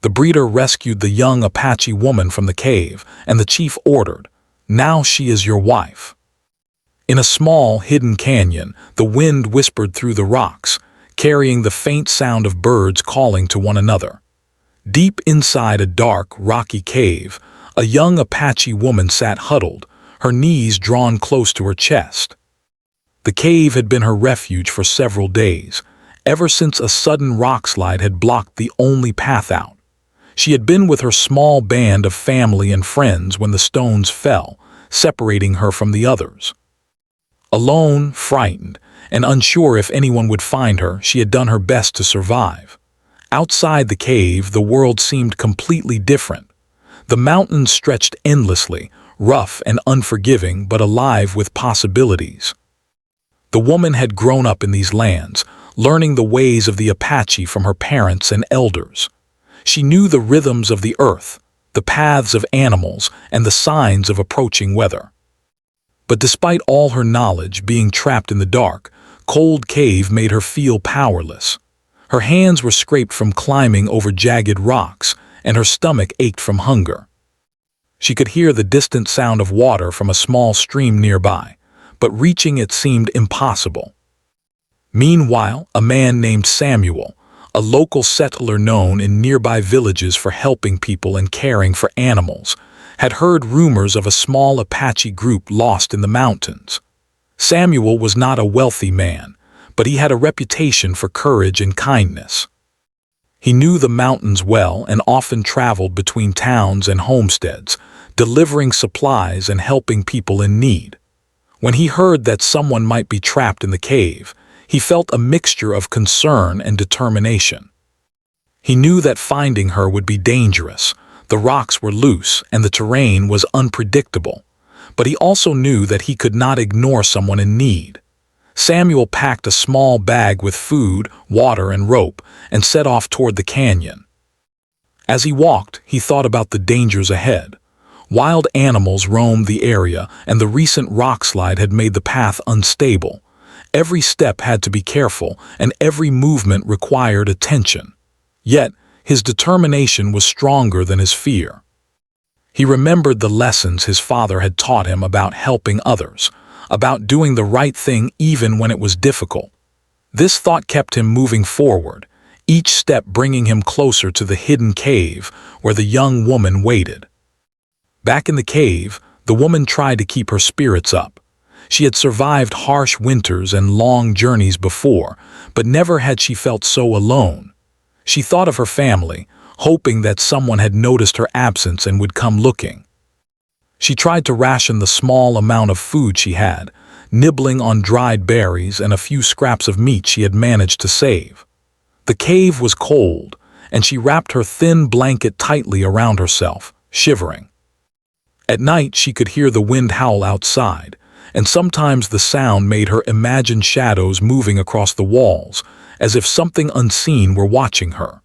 The breeder rescued the young Apache woman from the cave, and the chief ordered, "Now she is your wife." In a small, hidden canyon, the wind whispered through the rocks, carrying the faint sound of birds calling to one another. Deep inside a dark, rocky cave, a young Apache woman sat huddled, her knees drawn close to her chest. The cave had been her refuge for several days, ever since a sudden rockslide had blocked the only path out. She had been with her small band of family and friends when the stones fell, separating her from the others. Alone, frightened, and unsure if anyone would find her, she had done her best to survive. Outside the cave, the world seemed completely different. The mountains stretched endlessly, rough and unforgiving, but alive with possibilities. The woman had grown up in these lands, learning the ways of the Apache from her parents and elders. She knew the rhythms of the earth, the paths of animals, and the signs of approaching weather. But despite all her knowledge, being trapped in the dark, cold cave made her feel powerless. Her hands were scraped from climbing over jagged rocks, and her stomach ached from hunger. She could hear the distant sound of water from a small stream nearby, but reaching it seemed impossible. Meanwhile, a man named Samuel, a local settler known in nearby villages for helping people and caring for animals, had heard rumors of a small Apache group lost in the mountains. Samuel was not a wealthy man, but he had a reputation for courage and kindness. He knew the mountains well and often traveled between towns and homesteads, delivering supplies and helping people in need. When he heard that someone might be trapped in the cave, he felt a mixture of concern and determination. He knew that finding her would be dangerous. The rocks were loose and the terrain was unpredictable, but he also knew that he could not ignore someone in need. Samuel packed a small bag with food, water, and rope and set off toward the canyon. As he walked, he thought about the dangers ahead. Wild animals roamed the area, and the recent rockslide had made the path unstable. Every step had to be careful, and every movement required attention. Yet, his determination was stronger than his fear. He remembered the lessons his father had taught him about helping others, about doing the right thing even when it was difficult. This thought kept him moving forward, each step bringing him closer to the hidden cave where the young woman waited. Back in the cave, the woman tried to keep her spirits up. She had survived harsh winters and long journeys before, but never had she felt so alone. She thought of her family, hoping that someone had noticed her absence and would come looking. She tried to ration the small amount of food she had, nibbling on dried berries and a few scraps of meat she had managed to save. The cave was cold, and she wrapped her thin blanket tightly around herself, shivering. At night, she could hear the wind howl outside, and sometimes the sound made her imagine shadows moving across the walls, as if something unseen were watching her.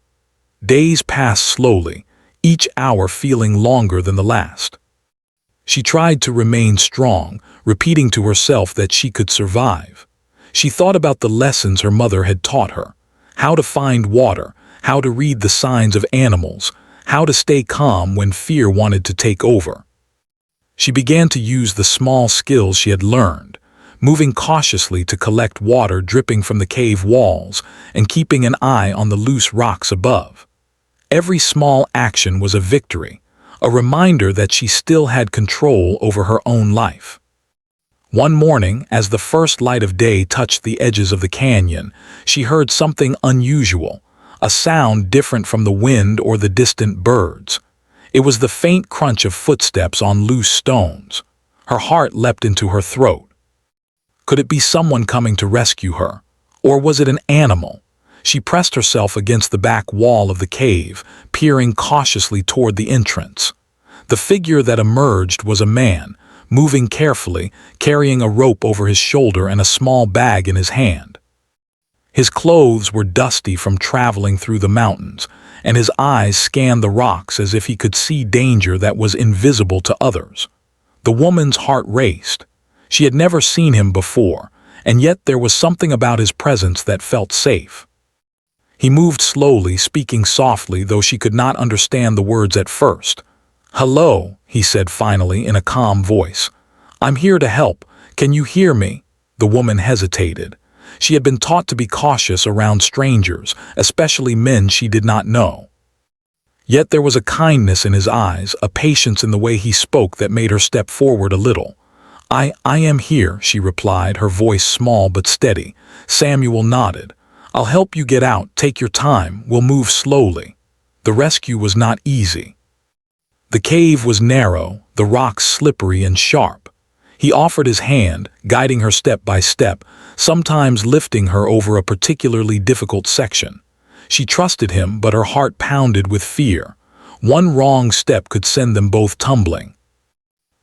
Days passed slowly, each hour feeling longer than the last. She tried to remain strong, repeating to herself that she could survive. She thought about the lessons her mother had taught her: how to find water, how to read the signs of animals, how to stay calm when fear wanted to take over. She began to use the small skills she had learned, moving cautiously to collect water dripping from the cave walls and keeping an eye on the loose rocks above. Every small action was a victory, a reminder that she still had control over her own life. One morning, as the first light of day touched the edges of the canyon, she heard something unusual, a sound different from the wind or the distant birds. It was the faint crunch of footsteps on loose stones. Her heart leapt into her throat. Could it be someone coming to rescue her? Or was it an animal? She pressed herself against the back wall of the cave, peering cautiously toward the entrance. The figure that emerged was a man, moving carefully, carrying a rope over his shoulder and a small bag in his hand. His clothes were dusty from traveling through the mountains, and his eyes scanned the rocks as if he could see danger that was invisible to others. The woman's heart raced. She had never seen him before, and yet there was something about his presence that felt safe. He moved slowly, speaking softly, though she could not understand the words at first. "Hello," he said finally in a calm voice. "I'm here to help. Can you hear me?" The woman hesitated. She had been taught to be cautious around strangers, especially men she did not know. Yet there was a kindness in his eyes, a patience in the way he spoke that made her step forward a little. I am here," she replied, her voice small but steady. Samuel nodded. "I'll help you get out. Take your time. We'll move slowly." The rescue was not easy. The cave was narrow, the rocks slippery and sharp. He offered his hand, guiding her step by step, sometimes lifting her over a particularly difficult section. She trusted him, but her heart pounded with fear. One wrong step could send them both tumbling.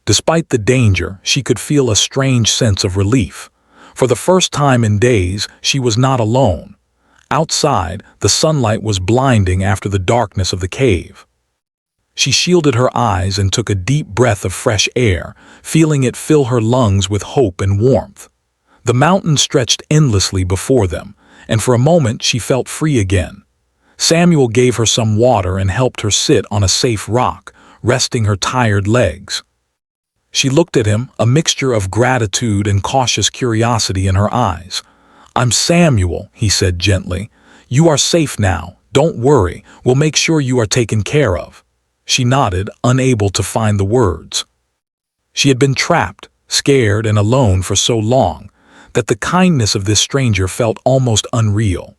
Despite the danger, she could feel a strange sense of relief. For the first time in days, she was not alone. Outside, the sunlight was blinding after the darkness of the cave. She shielded her eyes and took a deep breath of fresh air, feeling it fill her lungs with hope and warmth. The mountain stretched endlessly before them, and for a moment she felt free again. Samuel gave her some water and helped her sit on a safe rock, resting her tired legs. She looked at him, a mixture of gratitude and cautious curiosity in her eyes. "I'm Samuel," he said gently. "You are safe now. Don't worry. We'll make sure you are taken care of." She nodded, unable to find the words. She had been trapped, scared, and alone for so long that the kindness of this stranger felt almost unreal.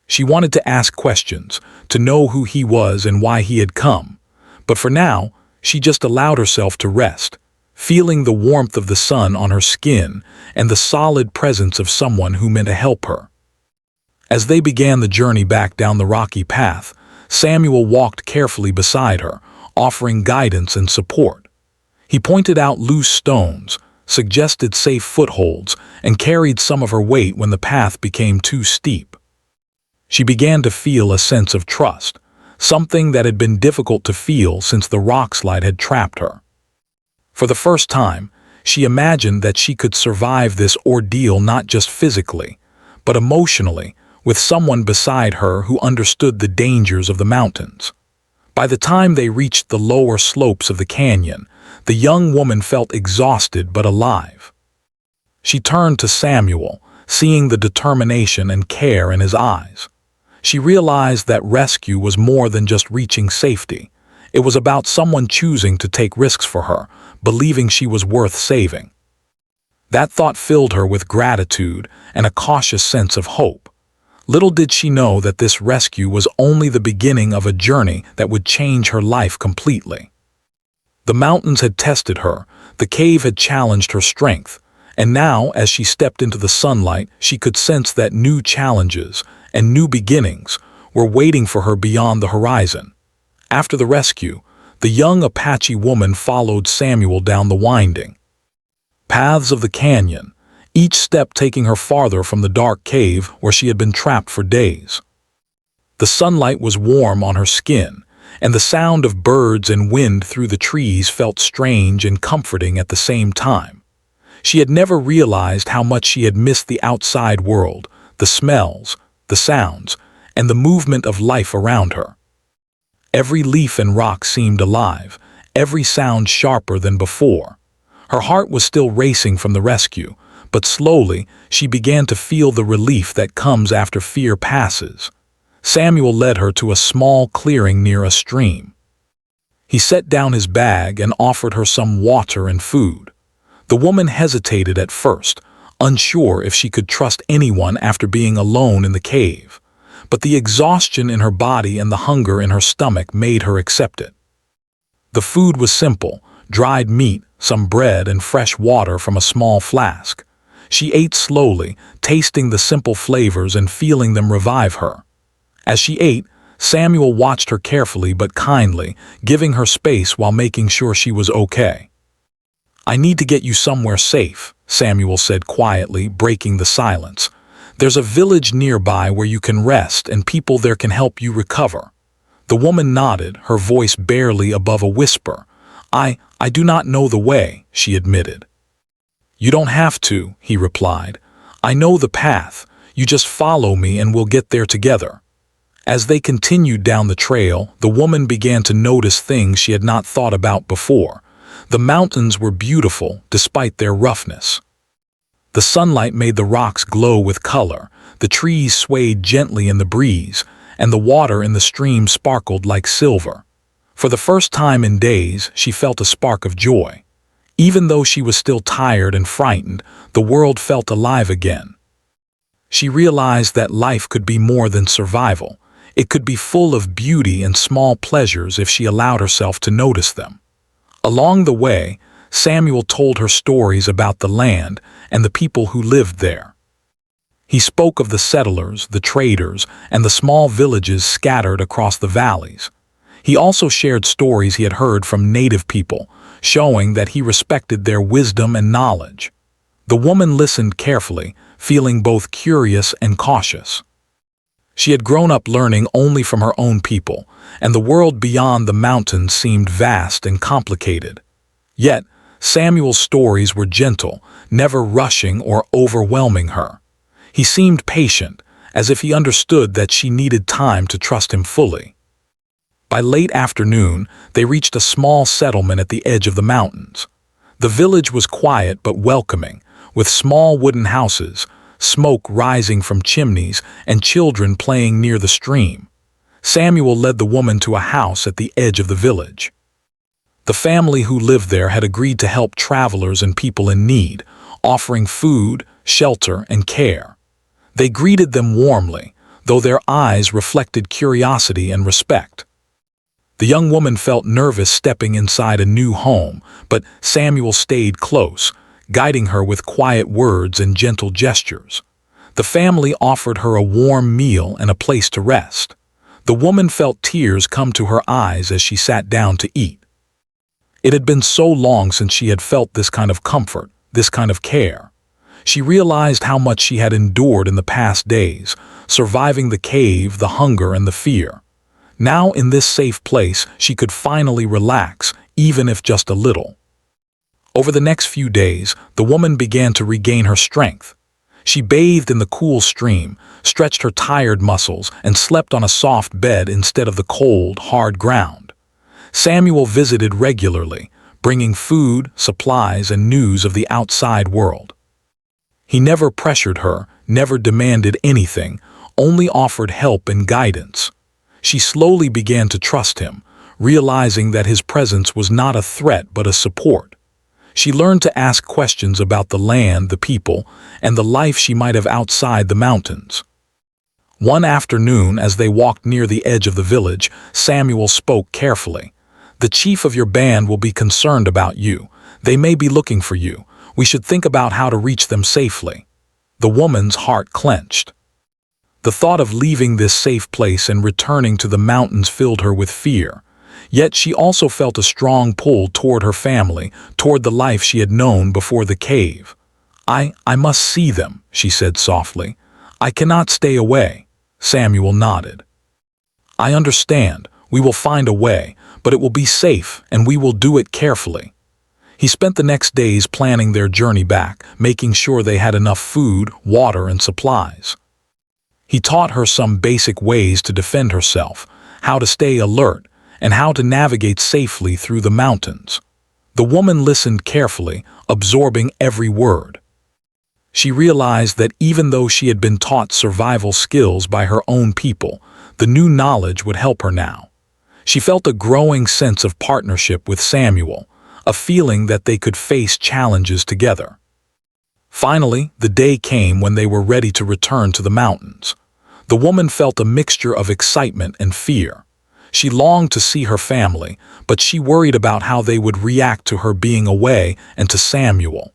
She wanted to ask questions, to know who he was and why he had come, but for now, she just allowed herself to rest, feeling the warmth of the sun on her skin and the solid presence of someone who meant to help her. As they began the journey back down the rocky path, Samuel walked carefully beside her, offering guidance and support. He pointed out loose stones, suggested safe footholds, and carried some of her weight when the path became too steep. She began to feel a sense of trust, something that had been difficult to feel since the rock slide had trapped her. For the first time, she imagined that she could survive this ordeal not just physically, but emotionally, with someone beside her who understood the dangers of the mountains. By the time they reached the lower slopes of the canyon, the young woman felt exhausted but alive. She turned to Samuel, seeing the determination and care in his eyes. She realized that rescue was more than just reaching safety. It was about someone choosing to take risks for her, believing she was worth saving. That thought filled her with gratitude and a cautious sense of hope. Little did she know that this rescue was only the beginning of a journey that would change her life completely. The mountains had tested her, the cave had challenged her strength, and now, as she stepped into the sunlight, she could sense that new challenges and new beginnings were waiting for her beyond the horizon. After the rescue, the young Apache woman followed Samuel down the winding paths of the canyon, each step taking her farther from the dark cave where she had been trapped for days. The sunlight was warm on her skin, and the sound of birds and wind through the trees felt strange and comforting at the same time. She had never realized how much she had missed the outside world, the smells, the sounds, and the movement of life around her. Every leaf and rock seemed alive, every sound sharper than before. Her heart was still racing from the rescue, but slowly she began to feel the relief that comes after fear passes. Samuel led her to a small clearing near a stream. He set down his bag and offered her some water and food. The woman hesitated at first, unsure if she could trust anyone after being alone in the cave, but the exhaustion in her body and the hunger in her stomach made her accept it. The food was simple: dried meat, some bread, and fresh water from a small flask. She ate slowly, tasting the simple flavors and feeling them revive her. As she ate, Samuel watched her carefully but kindly, giving her space while making sure she was okay. "I need to get you somewhere safe," Samuel said quietly, breaking the silence. "There's a village nearby where you can rest and people there can help you recover." The woman nodded, her voice barely above a whisper. I do not know the way," she admitted. "You don't have to," he replied. "I know the path. You just follow me and we'll get there together." As they continued down the trail, the woman began to notice things she had not thought about before. The mountains were beautiful despite their roughness. The sunlight made the rocks glow with color, the trees swayed gently in the breeze, and the water in the stream sparkled like silver. For the first time in days, she felt a spark of joy. Even though she was still tired and frightened, the world felt alive again. She realized that life could be more than survival. It could be full of beauty and small pleasures if she allowed herself to notice them. Along the way, Samuel told her stories about the land and the people who lived there. He spoke of the settlers, the traders, and the small villages scattered across the valleys. He also shared stories he had heard from native people, showing that he respected their wisdom and knowledge. The woman listened carefully, feeling both curious and cautious. She had grown up learning only from her own people, and the world beyond the mountains seemed vast and complicated. Yet, Samuel's stories were gentle, never rushing or overwhelming her. He seemed patient, as if he understood that she needed time to trust him fully. By late afternoon, they reached a small settlement at the edge of the mountains. The village was quiet but welcoming, with small wooden houses, smoke rising from chimneys, and children playing near the stream. Samuel led the woman to a house at the edge of the village. The family who lived there had agreed to help travelers and people in need, offering food, shelter, and care. They greeted them warmly, though their eyes reflected curiosity and respect. The young woman felt nervous stepping inside a new home, but Samuel stayed close, guiding her with quiet words and gentle gestures. The family offered her a warm meal and a place to rest. The woman felt tears come to her eyes as she sat down to eat. It had been so long since she had felt this kind of comfort, this kind of care. She realized how much she had endured in the past days, surviving the cave, the hunger, and the fear. Now, in this safe place, she could finally relax, even if just a little. Over the next few days, the woman began to regain her strength. She bathed in the cool stream, stretched her tired muscles, and slept on a soft bed instead of the cold, hard ground. Samuel visited regularly, bringing food, supplies, and news of the outside world. He never pressured her, never demanded anything, only offered help and guidance. She slowly began to trust him, realizing that his presence was not a threat but a support. She learned to ask questions about the land, the people, and the life she might have outside the mountains. One afternoon, as they walked near the edge of the village, Samuel spoke carefully. "The chief of your band will be concerned about you. They may be looking for you. We should think about how to reach them safely." The woman's heart clenched. The thought of leaving this safe place and returning to the mountains filled her with fear. Yet she also felt a strong pull toward her family, toward the life she had known before the cave. I must see them," she said softly. "I cannot stay away." Samuel nodded. "I understand. We will find a way, but it will be safe, and we will do it carefully." He spent the next days planning their journey back, making sure they had enough food, water, and supplies. He taught her some basic ways to defend herself, how to stay alert, and how to navigate safely through the mountains. The woman listened carefully, absorbing every word. She realized that even though she had been taught survival skills by her own people, the new knowledge would help her now. She felt a growing sense of partnership with Samuel, a feeling that they could face challenges together. Finally, the day came when they were ready to return to the mountains. The woman felt a mixture of excitement and fear. She longed to see her family, but she worried about how they would react to her being away and to Samuel.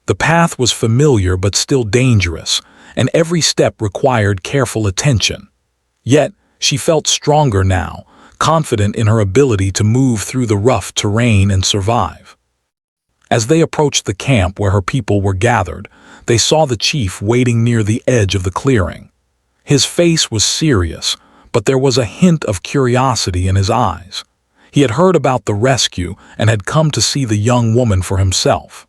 The path was familiar but still dangerous, and every step required careful attention. Yet, she felt stronger now, confident in her ability to move through the rough terrain and survive. As they approached the camp where her people were gathered, they saw the chief waiting near the edge of the clearing. His face was serious, but there was a hint of curiosity in his eyes. He had heard about the rescue and had come to see the young woman for himself.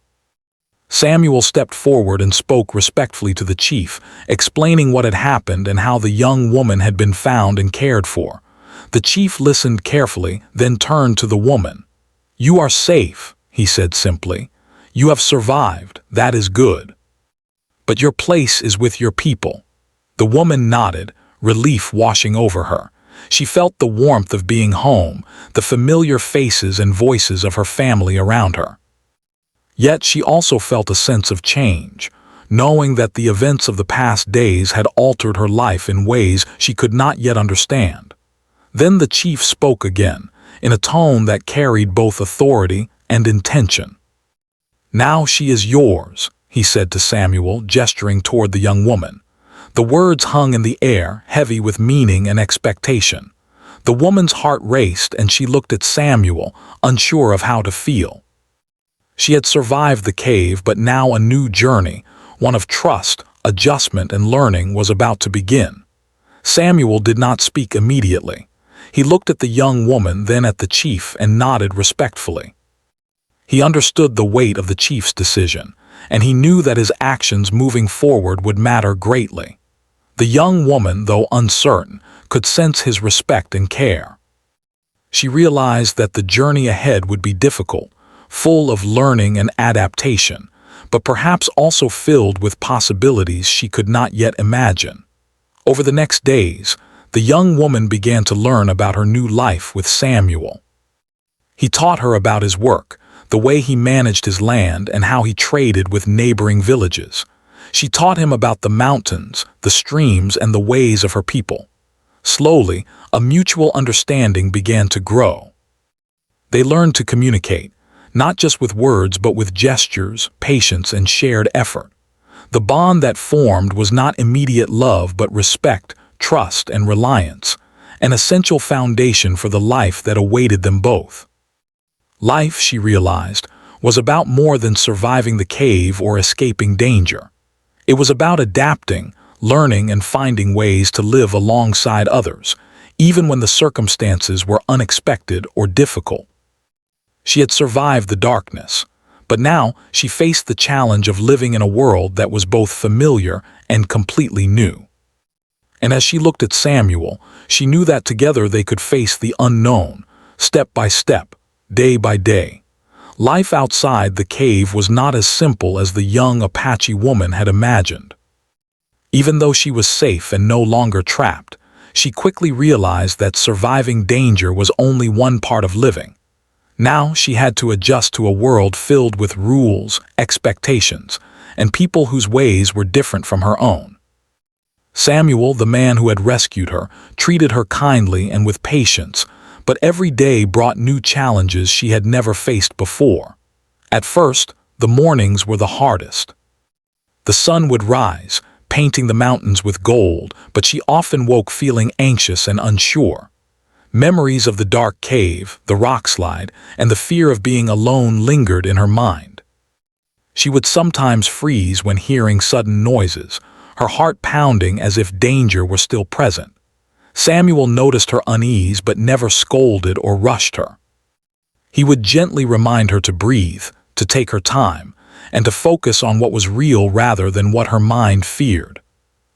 Samuel stepped forward and spoke respectfully to the chief, explaining what had happened and how the young woman had been found and cared for. The chief listened carefully, then turned to the woman. "You are safe," he said simply. "You have survived, that is good. But your place is with your people." The woman nodded, relief washing over her. She felt the warmth of being home, the familiar faces and voices of her family around her. Yet she also felt a sense of change, knowing that the events of the past days had altered her life in ways she could not yet understand. Then the chief spoke again, in a tone that carried both authority and intention. "Now she is yours," he said to Samuel, gesturing toward the young woman. The words hung in the air, heavy with meaning and expectation. The woman's heart raced and she looked at Samuel, unsure of how to feel. She had survived the cave, but now a new journey, one of trust, adjustment, and learning, was about to begin. Samuel did not speak immediately. He looked at the young woman, then at the chief, and nodded respectfully. He understood the weight of the chief's decision, and he knew that his actions moving forward would matter greatly. The young woman, though uncertain, could sense his respect and care. She realized that the journey ahead would be difficult, full of learning and adaptation, but perhaps also filled with possibilities she could not yet imagine. Over the next days, the young woman began to learn about her new life with Samuel. He taught her about his work, the way he managed his land, and how he traded with neighboring villages. She taught him about the mountains, the streams, and the ways of her people. Slowly, a mutual understanding began to grow. They learned to communicate, not just with words but with gestures, patience, and shared effort. The bond that formed was not immediate love but respect, trust, and reliance, an essential foundation for the life that awaited them both. Life, she realized, was about more than surviving the cave or escaping danger. It was about adapting, learning, and finding ways to live alongside others, even when the circumstances were unexpected or difficult. She had survived the darkness, but now she faced the challenge of living in a world that was both familiar and completely new. And as she looked at Samuel, she knew that together they could face the unknown, step by step, day by day. Life outside the cave was not as simple as the young Apache woman had imagined. Even though she was safe and no longer trapped, she quickly realized that surviving danger was only one part of living. Now she had to adjust to a world filled with rules, expectations, and people whose ways were different from her own. Samuel, the man who had rescued her, treated her kindly and with patience, but every day brought new challenges she had never faced before. At first, the mornings were the hardest. The sun would rise, painting the mountains with gold, but she often woke feeling anxious and unsure. Memories of the dark cave, the rock slide, and the fear of being alone lingered in her mind. She would sometimes freeze when hearing sudden noises, her heart pounding as if danger were still present. Samuel noticed her unease but never scolded or rushed her. He would gently remind her to breathe, to take her time, and to focus on what was real rather than what her mind feared.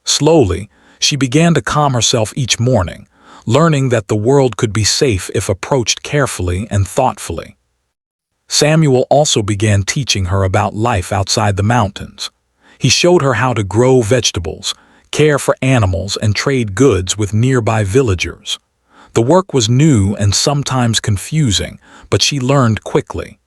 Slowly, she began to calm herself each morning, learning that the world could be safe if approached carefully and thoughtfully. Samuel also began teaching her about life outside the mountains. He showed her how to grow vegetables, care for animals, and trade goods with nearby villagers. The work was new and sometimes confusing, but she learned quickly.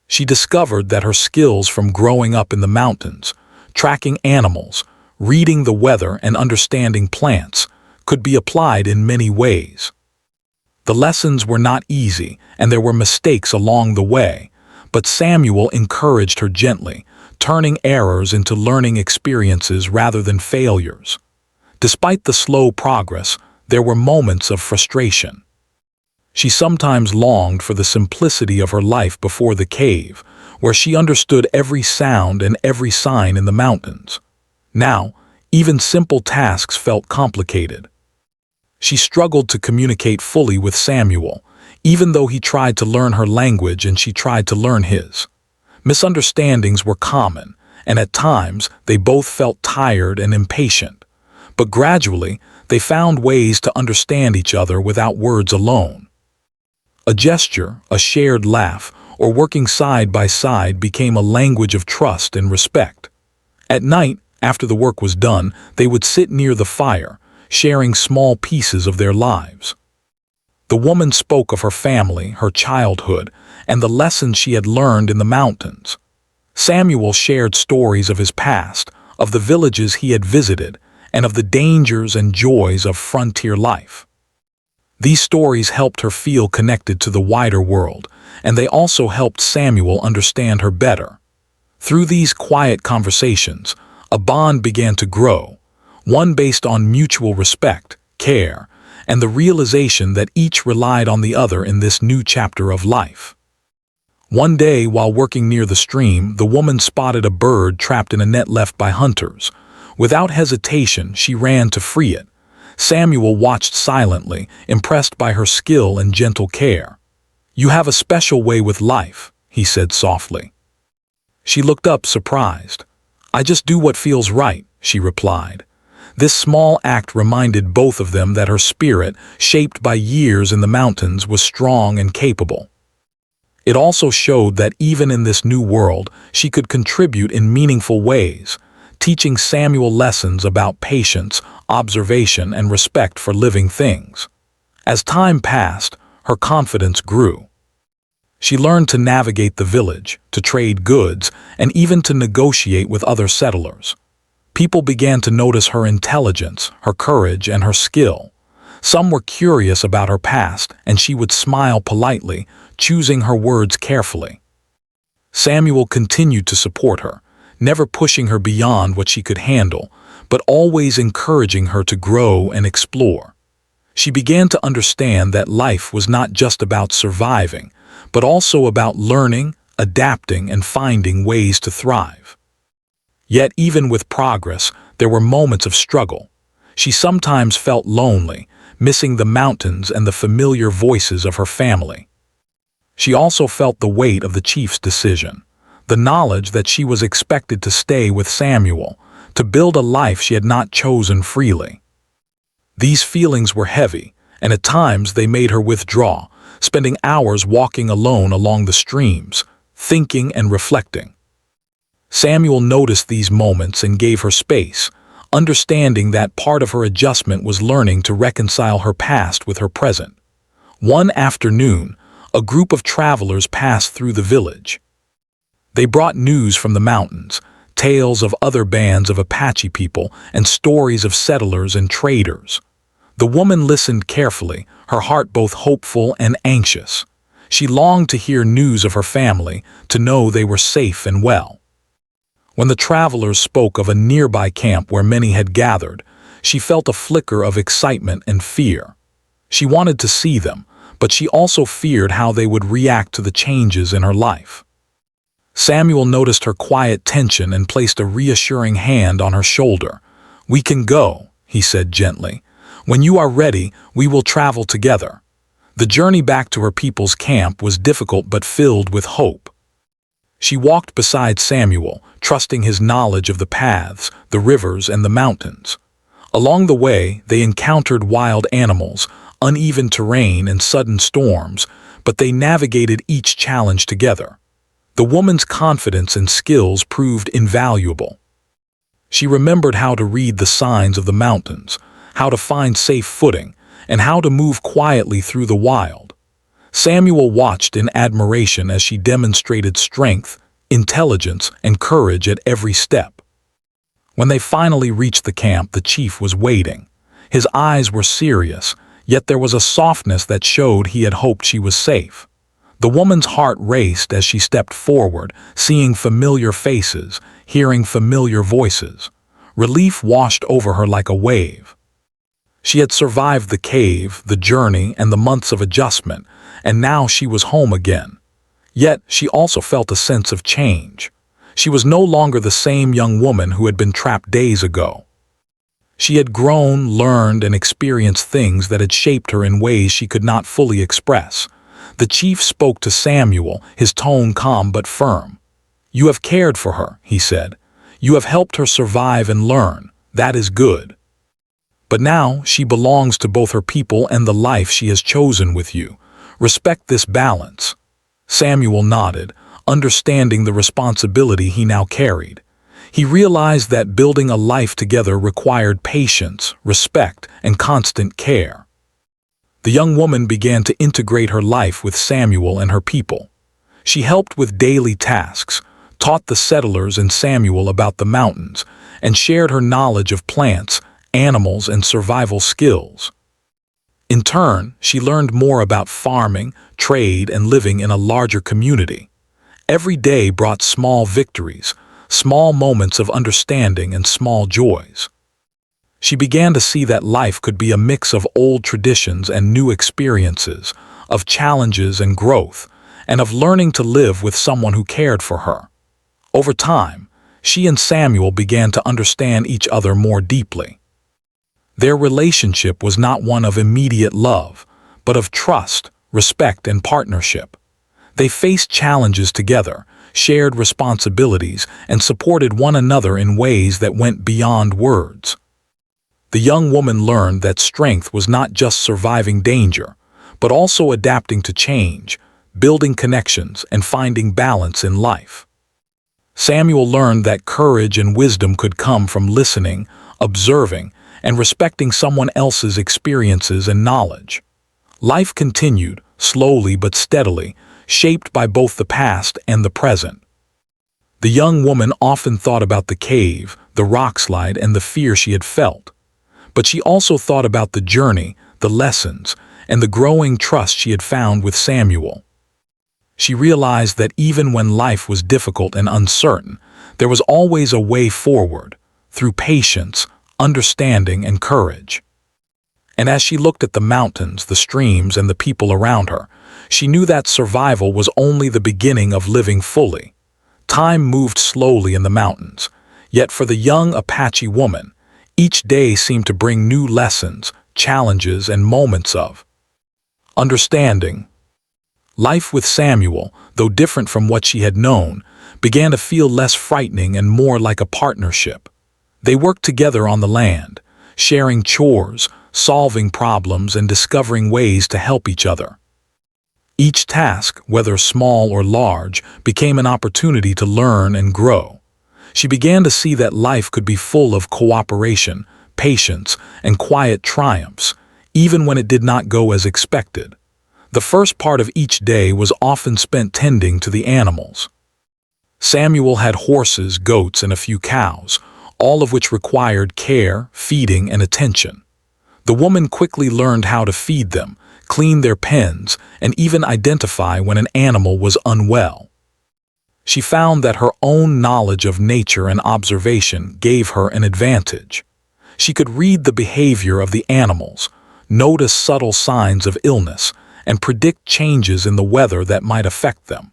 She discovered that her skills from growing up in the mountains, tracking animals, reading the weather, and understanding plants, could be applied in many ways. The lessons were not easy, and there were mistakes along the way, but Samuel encouraged her gently, turning errors into learning experiences rather than failures. Despite the slow progress, there were moments of frustration. She sometimes longed for the simplicity of her life before the cave, where she understood every sound and every sign in the mountains. Now, even simple tasks felt complicated. She struggled to communicate fully with Samuel, even though he tried to learn her language and she tried to learn his. Misunderstandings were common, and at times they both felt tired and impatient. But gradually, they found ways to understand each other without words alone. A gesture, a shared laugh, or working side by side became a language of trust and respect. At night, after the work was done, they would sit near the fire, sharing small pieces of their lives. The woman spoke of her family, her childhood, and the lessons she had learned in the mountains. Samuel shared stories of his past, of the villages he had visited, and of the dangers and joys of frontier life. These stories helped her feel connected to the wider world, and they also helped Samuel understand her better. Through these quiet conversations, a bond began to grow, one based on mutual respect, care, and the realization that each relied on the other in this new chapter of life. One day, while working near the stream, the woman spotted a bird trapped in a net left by hunters. Without hesitation, she ran to free it. Samuel watched silently, impressed by her skill and gentle care. "You have a special way with life," he said softly. She looked up, surprised. "I just do what feels right," she replied. This small act reminded both of them that her spirit, shaped by years in the mountains, was strong and capable. It also showed that even in this new world, she could contribute in meaningful ways, teaching Samuel lessons about patience, observation, and respect for living things. As time passed, her confidence grew. She learned to navigate the village, to trade goods, and even to negotiate with other settlers. People began to notice her intelligence, her courage, and her skill. Some were curious about her past, and she would smile politely, choosing her words carefully. Samuel continued to support her, never pushing her beyond what she could handle, but always encouraging her to grow and explore. She began to understand that life was not just about surviving, but also about learning, adapting, and finding ways to thrive. Yet even with progress, there were moments of struggle. She sometimes felt lonely, missing the mountains and the familiar voices of her family. She also felt the weight of the chief's decision, the knowledge that she was expected to stay with Samuel, to build a life she had not chosen freely. These feelings were heavy, and at times they made her withdraw, spending hours walking alone along the streams, thinking and reflecting. Samuel noticed these moments and gave her space, understanding that part of her adjustment was learning to reconcile her past with her present. One afternoon, a group of travelers passed through the village. They brought news from the mountains, tales of other bands of Apache people, and stories of settlers and traders. The woman listened carefully, her heart both hopeful and anxious. She longed to hear news of her family, to know they were safe and well. When the travelers spoke of a nearby camp where many had gathered, she felt a flicker of excitement and fear. She wanted to see them, but she also feared how they would react to the changes in her life. Samuel noticed her quiet tension and placed a reassuring hand on her shoulder. "We can go," he said gently. "When you are ready, we will travel together." The journey back to her people's camp was difficult but filled with hope. She walked beside Samuel, trusting his knowledge of the paths, the rivers, and the mountains. Along the way, they encountered wild animals, uneven terrain, and sudden storms, but they navigated each challenge together. The woman's confidence and skills proved invaluable. She remembered how to read the signs of the mountains, how to find safe footing, and how to move quietly through the wild. Samuel watched in admiration as she demonstrated strength, intelligence, and courage at every step. When they finally reached the camp, the chief was waiting. His eyes were serious, yet there was a softness that showed he had hoped she was safe. The woman's heart raced as she stepped forward, seeing familiar faces, hearing familiar voices. Relief washed over her like a wave. She had survived the cave, the journey, and the months of adjustment, and now she was home again. Yet she also felt a sense of change. She was no longer the same young woman who had been trapped days ago. She had grown, learned, and experienced things that had shaped her in ways she could not fully express. The chief spoke to Samuel, his tone calm but firm. "You have cared for her," he said. "You have helped her survive and learn. That is good. But now she belongs to both her people and the life she has chosen with you. Respect this balance." Samuel nodded, understanding the responsibility he now carried. He realized that building a life together required patience, respect, and constant care. The young woman began to integrate her life with Samuel and her people. She helped with daily tasks, taught the settlers and Samuel about the mountains, and shared her knowledge of plants, animals, and survival skills. In turn, she learned more about farming, trade, and living in a larger community. Every day brought small victories, small moments of understanding, and small joys. She began to see that life could be a mix of old traditions and new experiences, of challenges and growth, and of learning to live with someone who cared for her. Over time, she and Samuel began to understand each other more deeply. Their relationship was not one of immediate love, but of trust, respect, and partnership. They faced challenges together, shared responsibilities, and supported one another in ways that went beyond words. The young woman learned that strength was not just surviving danger, but also adapting to change, building connections, and finding balance in life. Samuel learned that courage and wisdom could come from listening, observing, and respecting someone else's experiences and knowledge. Life continued, slowly but steadily, shaped by both the past and the present. The young woman often thought about the cave, the rockslide, and the fear she had felt. But she also thought about the journey, the lessons, and the growing trust she had found with Samuel. She realized that even when life was difficult and uncertain, there was always a way forward, through patience, understanding, and courage. And as she looked at the mountains, the streams, and the people around her, she knew that survival was only the beginning of living fully. Time moved slowly in the mountains, yet for the young Apache woman, each day seemed to bring new lessons, challenges, and moments of understanding. Life with Samuel, though different from what she had known, began to feel less frightening and more like a partnership. They worked together on the land, sharing chores, solving problems, and discovering ways to help each other. Each task, whether small or large, became an opportunity to learn and grow. She began to see that life could be full of cooperation, patience, and quiet triumphs, even when it did not go as expected. The first part of each day was often spent tending to the animals. Samuel had horses, goats, and a few cows, all of which required care, feeding, and attention. The woman quickly learned how to feed them, clean their pens, and even identify when an animal was unwell. She found that her own knowledge of nature and observation gave her an advantage. She could read the behavior of the animals, notice subtle signs of illness, and predict changes in the weather that might affect them.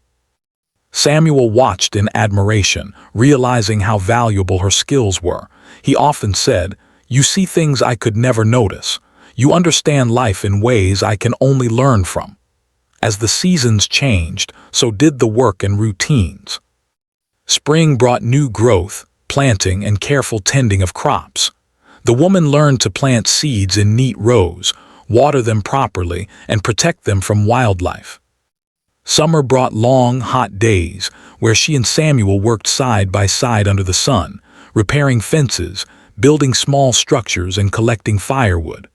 Samuel watched in admiration, realizing how valuable her skills were. He often said, "You see things I could never notice. You understand life in ways I can only learn from." As the seasons changed, so did the work and routines. Spring brought new growth, planting, and careful tending of crops. The woman learned to plant seeds in neat rows, water them properly, and protect them from wildlife. Summer brought long, hot days, where she and Samuel worked side by side under the sun, repairing fences, building small structures, and collecting firewood.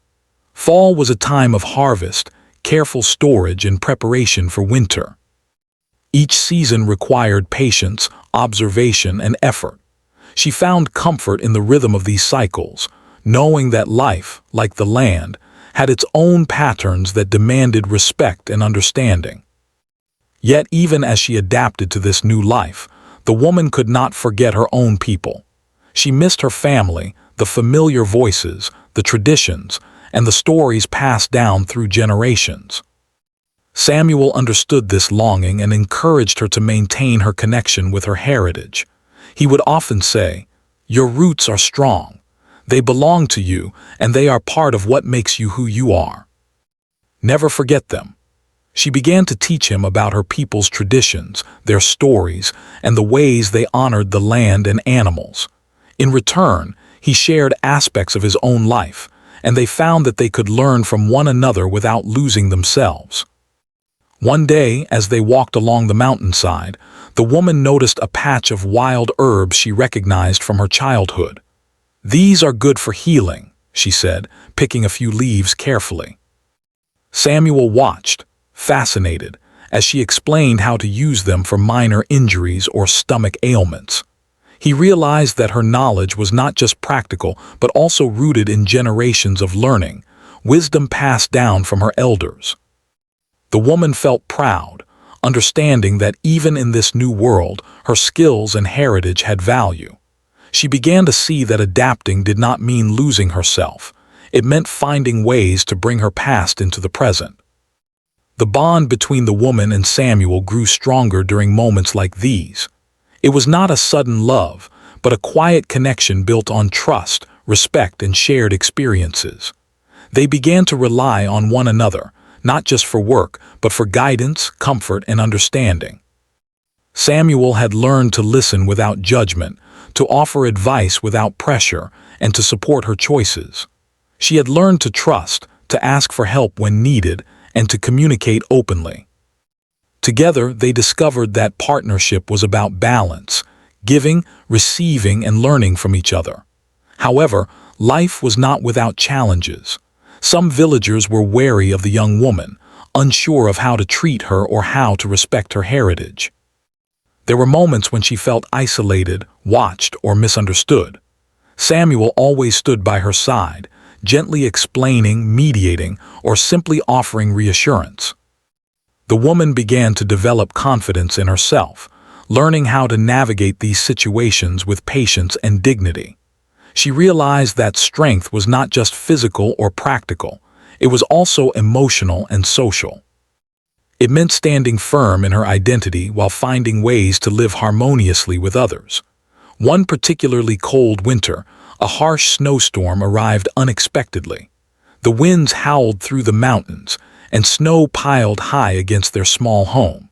Fall was a time of harvest, careful storage, and preparation for winter. Each season required patience, observation, and effort. She found comfort in the rhythm of these cycles, knowing that life, like the land, had its own patterns that demanded respect and understanding. Yet even as she adapted to this new life, the woman could not forget her own people. She missed her family, the familiar voices, the traditions, and the stories passed down through generations. Samuel understood this longing and encouraged her to maintain her connection with her heritage. He would often say, "Your roots are strong. They belong to you, and they are part of what makes you who you are. Never forget them." She began to teach him about her people's traditions, their stories, and the ways they honored the land and animals. In return, he shared aspects of his own life, and they found that they could learn from one another without losing themselves. One day, as they walked along the mountainside, the woman noticed a patch of wild herbs she recognized from her childhood. "These are good for healing," she said, picking a few leaves carefully. Samuel watched, fascinated, as she explained how to use them for minor injuries or stomach ailments. He realized that her knowledge was not just practical but also rooted in generations of learning, wisdom passed down from her elders. The woman felt proud, understanding that even in this new world, her skills and heritage had value. She began to see that adapting did not mean losing herself. It meant finding ways to bring her past into the present. The bond between the woman and Samuel grew stronger during moments like these. It was not a sudden love, but a quiet connection built on trust, respect, and shared experiences. They began to rely on one another, not just for work, but for guidance, comfort, and understanding. Samuel had learned to listen without judgment, to offer advice without pressure, and to support her choices. She had learned to trust, to ask for help when needed, and to communicate openly. Together, they discovered that partnership was about balance, giving, receiving, and learning from each other. However, life was not without challenges. Some villagers were wary of the young woman, unsure of how to treat her or how to respect her heritage. There were moments when she felt isolated, watched, or misunderstood. Samuel always stood by her side, gently explaining, mediating, or simply offering reassurance. The woman began to develop confidence in herself, learning how to navigate these situations with patience and dignity. She realized that strength was not just physical or practical, it was also emotional and social. It meant standing firm in her identity while finding ways to live harmoniously with others. One particularly cold winter, a harsh snowstorm arrived unexpectedly. The winds howled through the mountains, and snow piled high against their small home.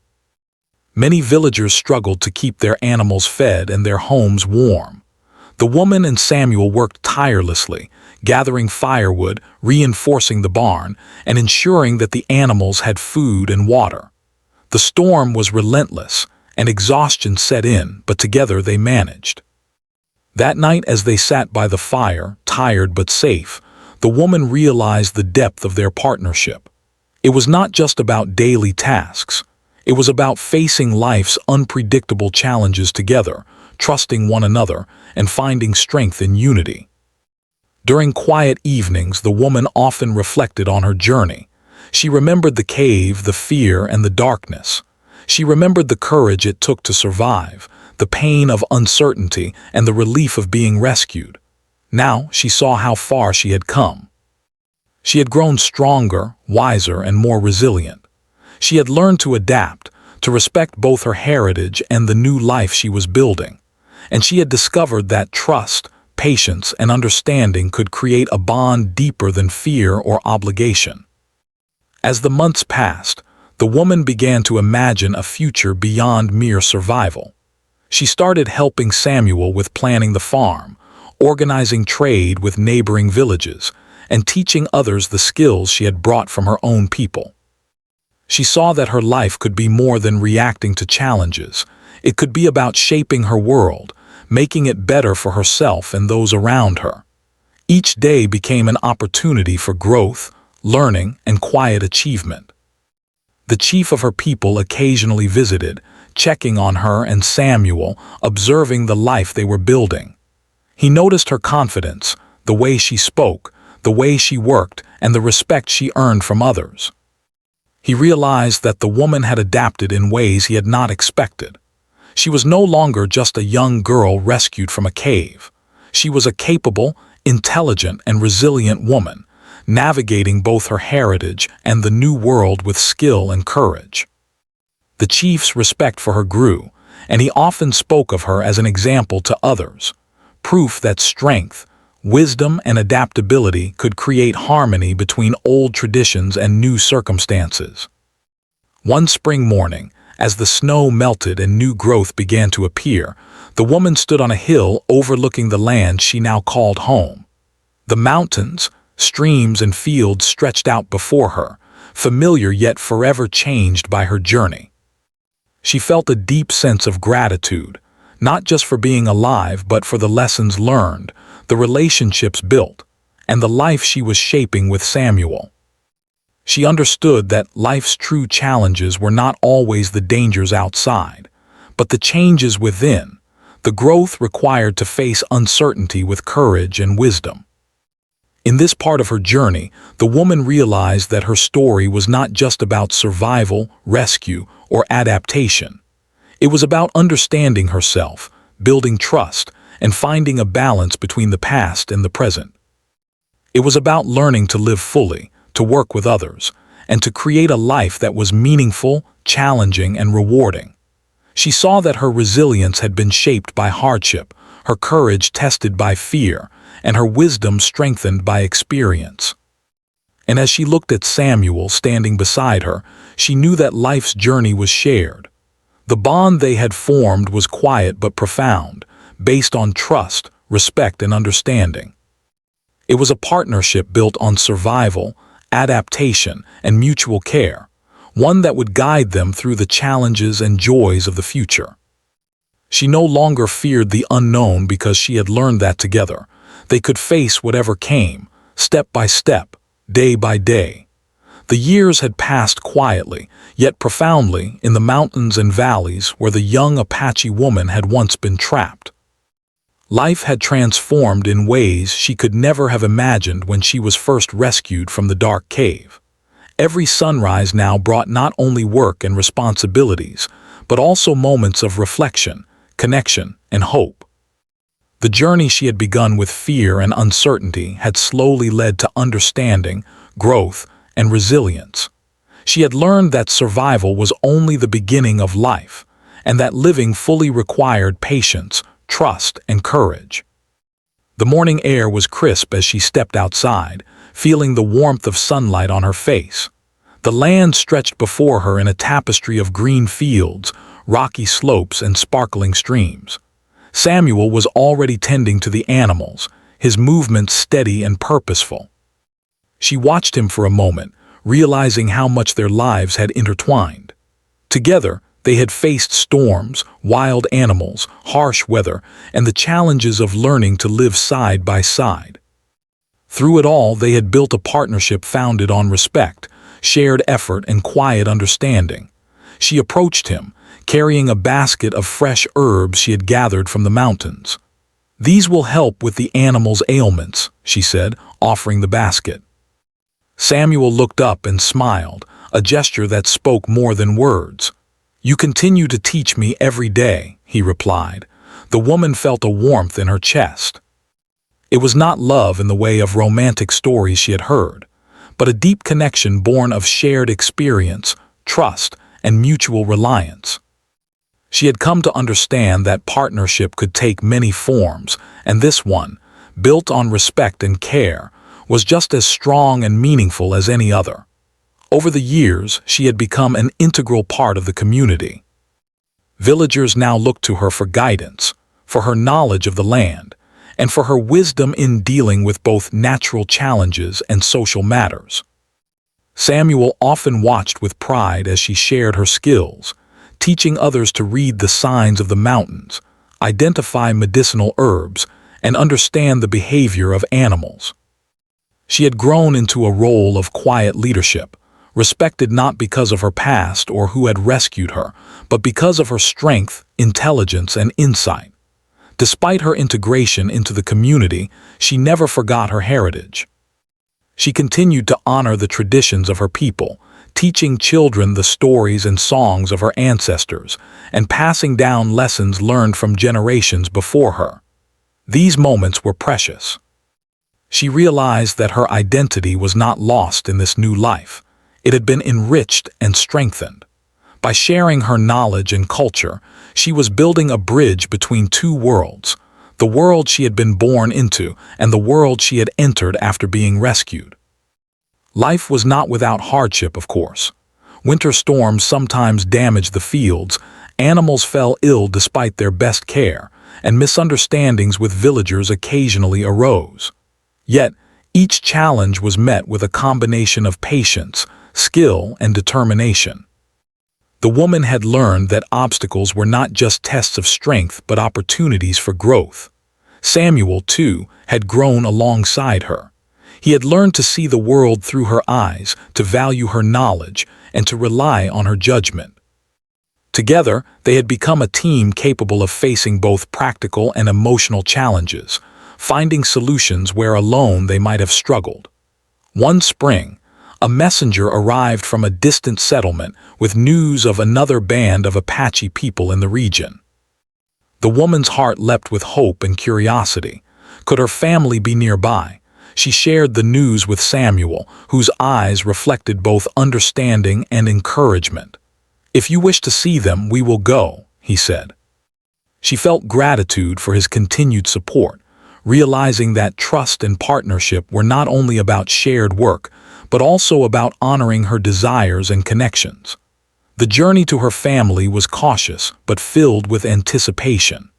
Many villagers struggled to keep their animals fed and their homes warm. The woman and Samuel worked tirelessly, gathering firewood, reinforcing the barn, and ensuring that the animals had food and water. The storm was relentless, and exhaustion set in, but together they managed. That night, as they sat by the fire, tired but safe, the woman realized the depth of their partnership. It was not just about daily tasks. It was about facing life's unpredictable challenges together, trusting one another, and finding strength in unity. During quiet evenings, the woman often reflected on her journey. She remembered the cave, the fear, and the darkness. She remembered the courage it took to survive, the pain of uncertainty, and the relief of being rescued. Now she saw how far she had come. She had grown stronger, wiser, and more resilient. She had learned to adapt, to respect both her heritage and the new life she was building. And she had discovered that trust, patience, and understanding could create a bond deeper than fear or obligation. As the months passed, the woman began to imagine a future beyond mere survival. She started helping Samuel with planning the farm, organizing trade with neighboring villages, and teaching others the skills she had brought from her own people. She saw that her life could be more than reacting to challenges. It could be about shaping her world, making it better for herself and those around her. Each day became an opportunity for growth, learning, and quiet achievement. The chief of her people occasionally visited, checking on her and Samuel, observing the life they were building. He noticed her confidence, the way she spoke, the way she worked, and the respect she earned from others. He realized that the woman had adapted in ways he had not expected. She was no longer just a young girl rescued from a cave. She was a capable, intelligent, and resilient woman, navigating both her heritage and the new world with skill and courage. The chief's respect for her grew, and he often spoke of her as an example to others, proof that strength, wisdom, and adaptability could create harmony between old traditions and new circumstances. One spring morning, as the snow melted and new growth began to appear, the woman stood on a hill overlooking the land she now called home. The mountains, streams, and fields stretched out before her, familiar yet forever changed by her journey. She felt a deep sense of gratitude, not just for being alive but for the lessons learned, the relationships built, and the life she was shaping with Samuel. She understood that life's true challenges were not always the dangers outside, but the changes within, the growth required to face uncertainty with courage and wisdom. In this part of her journey, the woman realized that her story was not just about survival, rescue, or adaptation. It was about understanding herself, building trust, and finding a balance between the past and the present. It was about learning to live fully, to work with others, and to create a life that was meaningful, challenging, and rewarding. She saw that her resilience had been shaped by hardship, her courage tested by fear, and her wisdom strengthened by experience. And as she looked at Samuel standing beside her, she knew that life's journey was shared. The bond they had formed was quiet but profound, based on trust, respect, and understanding. It was a partnership built on survival, adaptation, and mutual care, one that would guide them through the challenges and joys of the future. She no longer feared the unknown because she had learned that together they could face whatever came, step by step, day by day. The years had passed quietly, yet profoundly, in the mountains and valleys where the young Apache woman had once been trapped. Life had transformed in ways she could never have imagined when she was first rescued from the dark cave. Every sunrise now brought not only work and responsibilities, but also moments of reflection, connection, and hope. The journey she had begun with fear and uncertainty had slowly led to understanding, growth, and resilience. She had learned that survival was only the beginning of life, and that living fully required patience, trust, and courage. The morning air was crisp as she stepped outside, feeling the warmth of sunlight on her face. The land stretched before her in a tapestry of green fields, rocky slopes, and sparkling streams. Samuel was already tending to the animals, his movements steady and purposeful. She watched him for a moment, realizing how much their lives had intertwined. Together, they had faced storms, wild animals, harsh weather, and the challenges of learning to live side by side. Through it all, they had built a partnership founded on respect, shared effort, and quiet understanding. She approached him, carrying a basket of fresh herbs she had gathered from the mountains. "These will help with the animals' ailments," she said, offering the basket. Samuel looked up and smiled, a gesture that spoke more than words. "You continue to teach me every day," he replied. The woman felt a warmth in her chest. It was not love in the way of romantic stories she had heard, but a deep connection born of shared experience, trust, and mutual reliance. She had come to understand that partnership could take many forms, and this one, built on respect and care, was just as strong and meaningful as any other. Over the years, she had become an integral part of the community. Villagers now looked to her for guidance, for her knowledge of the land, and for her wisdom in dealing with both natural challenges and social matters. Samuel often watched with pride as she shared her skills, teaching others to read the signs of the mountains, identify medicinal herbs, and understand the behavior of animals. She had grown into a role of quiet leadership, respected not because of her past or who had rescued her, but because of her strength, intelligence, and insight. Despite her integration into the community, she never forgot her heritage. She continued to honor the traditions of her people, teaching children the stories and songs of her ancestors, and passing down lessons learned from generations before her. These moments were precious. She realized that her identity was not lost in this new life. It had been enriched and strengthened. By sharing her knowledge and culture, she was building a bridge between two worlds, the world she had been born into and the world she had entered after being rescued. Life was not without hardship, of course. Winter storms sometimes damaged the fields, animals fell ill despite their best care, and misunderstandings with villagers occasionally arose. Yet, each challenge was met with a combination of patience, skill, and determination. The woman had learned that obstacles were not just tests of strength but opportunities for growth. Samuel, too, had grown alongside her. He had learned to see the world through her eyes, to value her knowledge, and to rely on her judgment. Together, they had become a team capable of facing both practical and emotional challenges, finding solutions where alone they might have struggled. One spring, a messenger arrived from a distant settlement with news of another band of Apache people in the region. The woman's heart leapt with hope and curiosity. Could her family be nearby? She shared the news with Samuel, whose eyes reflected both understanding and encouragement. "If you wish to see them, we will go," he said. She felt gratitude for his continued support, realizing that trust and partnership were not only about shared work, but also about honoring her desires and connections. The journey to her family was cautious but filled with anticipation.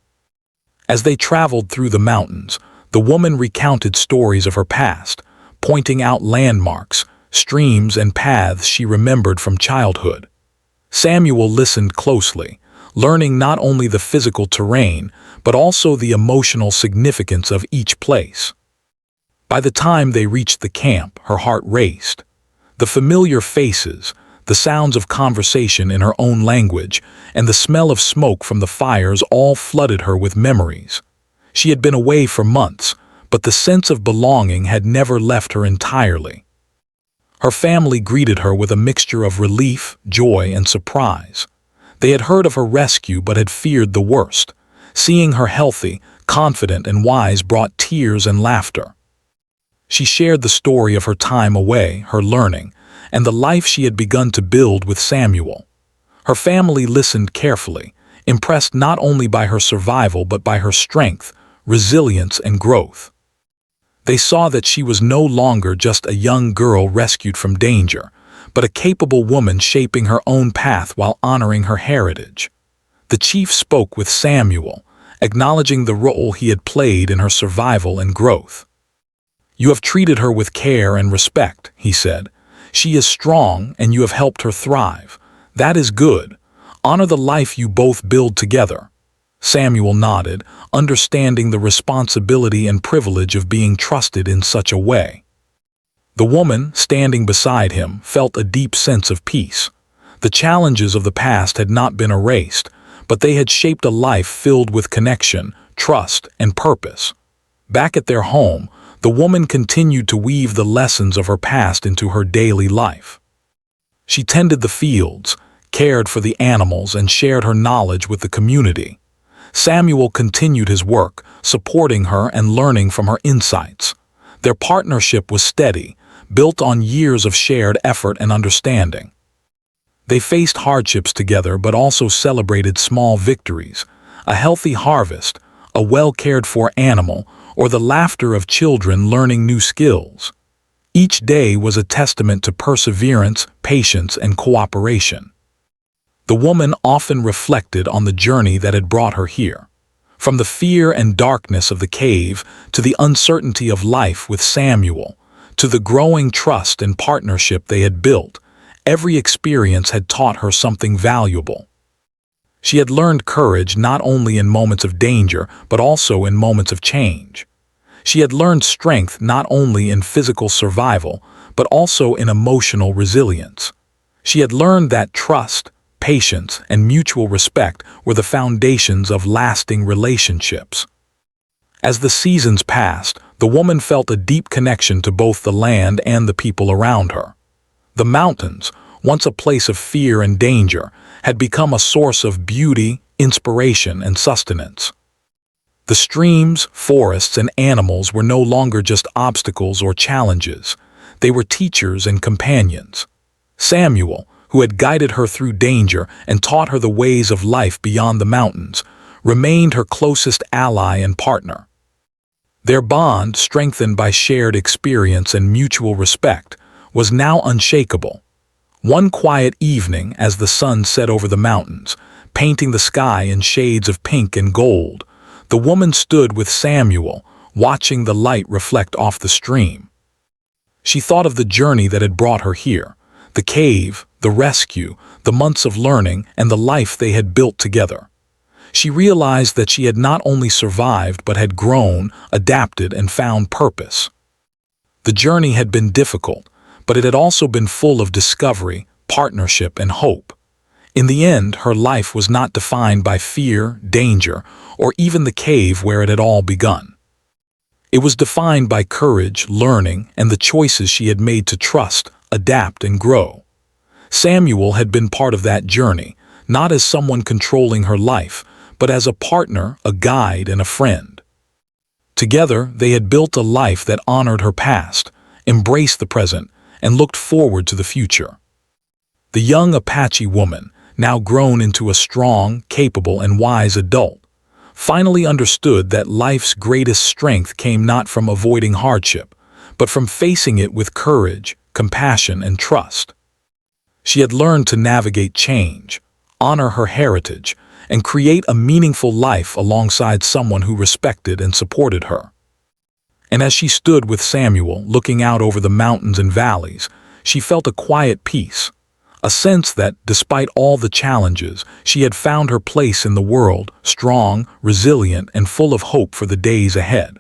As they traveled through the mountains, the woman recounted stories of her past, pointing out landmarks, streams, and paths she remembered from childhood. Samuel listened closely, learning not only the physical terrain, but also the emotional significance of each place. By the time they reached the camp, her heart raced. The familiar faces, the sounds of conversation in her own language, and the smell of smoke from the fires all flooded her with memories. She had been away for months, but the sense of belonging had never left her entirely. Her family greeted her with a mixture of relief, joy, and surprise. They had heard of her rescue but had feared the worst. Seeing her healthy, confident, and wise brought tears and laughter. She shared the story of her time away, her learning, and the life she had begun to build with Samuel. Her family listened carefully, impressed not only by her survival but by her strength, resilience, and growth. They saw that she was no longer just a young girl rescued from danger, but a capable woman shaping her own path while honoring her heritage. The chief spoke with Samuel, acknowledging the role he had played in her survival and growth. "You have treated her with care and respect," he said. "She is strong and you have helped her thrive. That is good. Honor the life you both build together." Samuel nodded, understanding the responsibility and privilege of being trusted in such a way. The woman, standing beside him, felt a deep sense of peace. The challenges of the past had not been erased, but they had shaped a life filled with connection, trust, and purpose. Back at their home, the woman continued to weave the lessons of her past into her daily life. She tended the fields, cared for the animals, and shared her knowledge with the community. Samuel continued his work, supporting her and learning from her insights. Their partnership was steady, built on years of shared effort and understanding. They faced hardships together but also celebrated small victories, a healthy harvest, a well-cared-for animal, or the laughter of children learning new skills. Each day was a testament to perseverance, patience, and cooperation. The woman often reflected on the journey that had brought her here. From the fear and darkness of the cave, to the uncertainty of life with Samuel, to the growing trust and partnership they had built, every experience had taught her something valuable. She had learned courage not only in moments of danger, but also in moments of change. She had learned strength not only in physical survival, but also in emotional resilience. She had learned that trust, patience, and mutual respect were the foundations of lasting relationships. As the seasons passed, the woman felt a deep connection to both the land and the people around her. The mountains, once a place of fear and danger, had become a source of beauty, inspiration, and sustenance. The streams, forests, and animals were no longer just obstacles or challenges. They were teachers and companions. Samuel, who had guided her through danger and taught her the ways of life beyond the mountains, remained her closest ally and partner. Their bond, strengthened by shared experience and mutual respect, was now unshakable. One quiet evening, as the sun set over the mountains, painting the sky in shades of pink and gold, the woman stood with Samuel, watching the light reflect off the stream. She thought of the journey that had brought her here, the cave, the rescue, the months of learning, and the life they had built together. She realized that she had not only survived but had grown, adapted, and found purpose. The journey had been difficult, but it had also been full of discovery, partnership, and hope. In the end, her life was not defined by fear, danger, or even the cave where it had all begun. It was defined by courage, learning, and the choices she had made to trust, adapt, and grow. Samuel had been part of that journey, not as someone controlling her life, but as a partner, a guide, and a friend. Together, they had built a life that honored her past, embraced the present, and looked forward to the future. The young Apache woman, now grown into a strong, capable, and wise adult, finally understood that life's greatest strength came not from avoiding hardship, but from facing it with courage, compassion, and trust. She had learned to navigate change, honor her heritage, and create a meaningful life alongside someone who respected and supported her. And as she stood with Samuel, looking out over the mountains and valleys, she felt a quiet peace, a sense that, despite all the challenges, she had found her place in the world, strong, resilient, and full of hope for the days ahead.